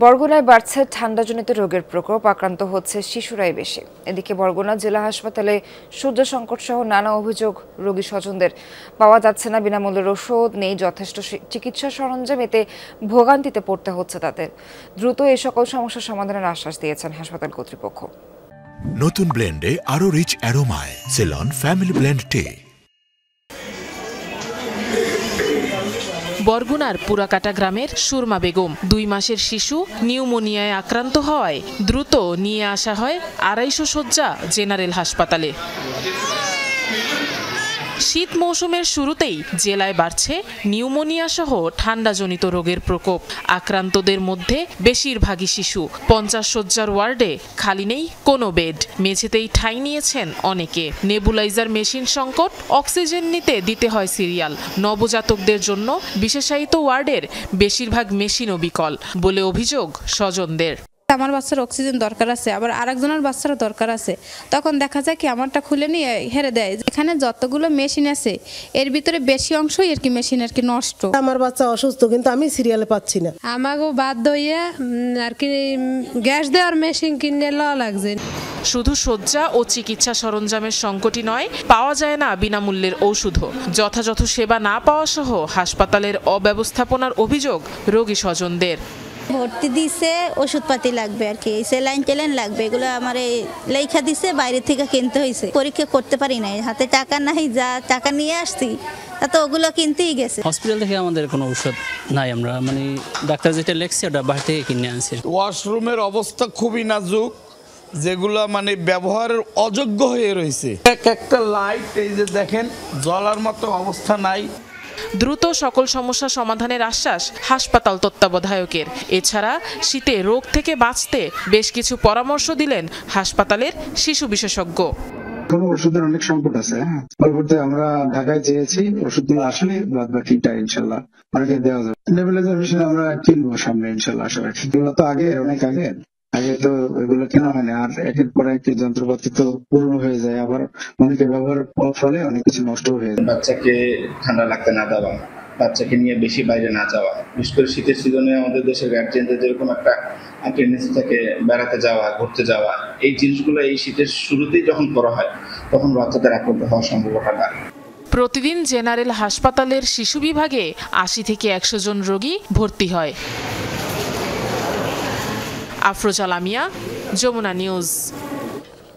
বরগুনায় বাড়ছে ঠান্ডাজনিত রোগের প্রকোপ, আক্রান্ত হচ্ছে শিশুরাই বেশি। এদিকে বরগুনা জেলা হাসপাতালে সূর্য সংকট সহ নানা অভিযোগ। রোগী স্বজনদের পাওয়া যাচ্ছে না বিনামূল্যের ওষুধ, নেই যথেষ্ট চিকিৎসা সরঞ্জাম, এতে ভোগান্তিতে পড়তে হচ্ছে তাদের। দ্রুত এই সকল সমস্যার সমাধানের আশ্বাস দিয়েছেন হাসপাতাল কর্তৃপক্ষ। নতুন ব্লেন্ডে আরো রিচ অ্যারোমায় সেলন ফ্যামিলি ব্লেন্ড টে। বরগুনার পুরাকাটা গ্রামের সুরমা বেগম 2 মাসের শিশু নিউমোনিয়ায় আক্রান্ত হওয়ায় দ্রুত নিয়ে আসা হয় 250 শয্যা জেনারেল হাসপাতালে। শীত মৌসুমের শুরুতেই জেলায় বাড়ছে নিউমোনিয়া সহ ঠান্ডাজনিত রোগের প্রকোপ। আক্রান্তদের মধ্যে বেশিরভাগই শিশু। 50 শয্যার ওয়ার্ডে খালি নেই কোনো বেড, মেঝেতেই ঠাঁই নিয়েছেন অনেকে। নেবুলাইজার মেশিন সংকট, অক্সিজেন নিতে দিতে হয় সিরিয়াল। নবজাতকদের জন্য বিশেষায়িত ওয়ার্ডের বেশিরভাগ মেশিনও বিকল বলে অভিযোগ স্বজনদের। আমার বাচ্চার অক্সিজেন দরকার আছে, আবার আরেকজনের বাচ্চারও দরকার আছে, তখন দেখা যায় কি আমারটা খুলে নিয়ে হেরে দেয়। এখানে যতগুলো মেশিন আছে এর ভিতরে বেশি অংশই আর কি মেশিন আর কি নষ্ট। আমার বাচ্চা অসুস্থ কিন্তু আমি সিরিয়ালে পাচ্ছি না। আমাকেও বাধ্য হয়ে আর কি গ্যাস দেওয়ার মেশিন কিনে লওয়া লাগছে। শুধু শয্যা ও চিকিৎসা সরঞ্জামের সংকটই নয়, পাওয়া যায় না বিনামূল্যের ঔষধও। যথাযথ সেবা না পাওয়া সহ হাসপাতালের অব্যবস্থাপনার অভিযোগ রোগী স্বজনদের। ভর্তি দিছে, ওষুধপাতি লাগবে আর কি, স্যালাইন টেলাইন লাগবে, এগুলো আমার লেখা দিছে, বাইরে থেকে কিনতে হয়েছে। পরীক্ষা করতে পারি নাই, হাতে টাকা নাই, যা টাকা নিয়ে আসছি তা তো ওগুলো কিনতেই গেছে। হসপিটাল থেকে আমাদের কোনো ঔষধ নাই, আমরা মানে ডাক্তার যেটা লেখছে ওটা বাইরে থেকে কিনে আনছি। ওয়াশরুমের অবস্থা খুবই নাজুক, যেগুলো মানে ব্যবহারের অযোগ্য হয়ে রয়েছে। একটা লাইট এই যে দেখেন জ্বলার মতো অবস্থা নাই। দ্রুত সকল সমস্যা সমাধানের আশ্বাস হাসপাতাল তত্ত্বাবধায়কের। এছাড়া শীতে রোগ থেকে বাঁচতে বেশ কিছু পরামর্শ দিলেন হাসপাতালের শিশু বিশেষজ্ঞ। ওষুধের অনেক সংকট আছে। পরবর্তীতে আমরা ঢাকায় চেয়েছি, ওষুধগুলো আসলে বাদ বাকিটা ইনশাল্লাহ অনেকে দেওয়া যাবে। নেবুলাইজার মেশিন আমরা কিনবো সামনে ইনশাল্লাহ। আশা রাখি এগুলো তো অনেক আগে তো এগুলো কেনা হয় না, আর একের পর এক যন্ত্রপাতি তো পুরনো হয়ে যায়, আবার অনেকে ব্যবহার ফলে অনেক কিছু নষ্ট হয়ে যায়। বাচ্চাকে ঠান্ডা লাগতে না দেওয়া, বাচ্চাকে নিয়ে বেশি বাইরে না যাওয়া, বিশেষ করে শীতের সিজনে আমাদের দেশের গার্জিয়ানদের যেরকম একটা টেন্ডেন্সি থাকে বেড়াতে যাওয়া, ঘুরতে যাওয়া, এই জিনিসগুলো এই শীতের শুরুতেই যখন করা হয় তখন বাচ্চাদের আক্রান্ত হওয়ার সম্ভাবনা বাড়ে। প্রতিদিন জেনারেল হাসপাতালের শিশু বিভাগে 80 থেকে 100 জন রোগী ভর্তি হয়। আফরোজা লামিয়া, যমুনা নিউজ।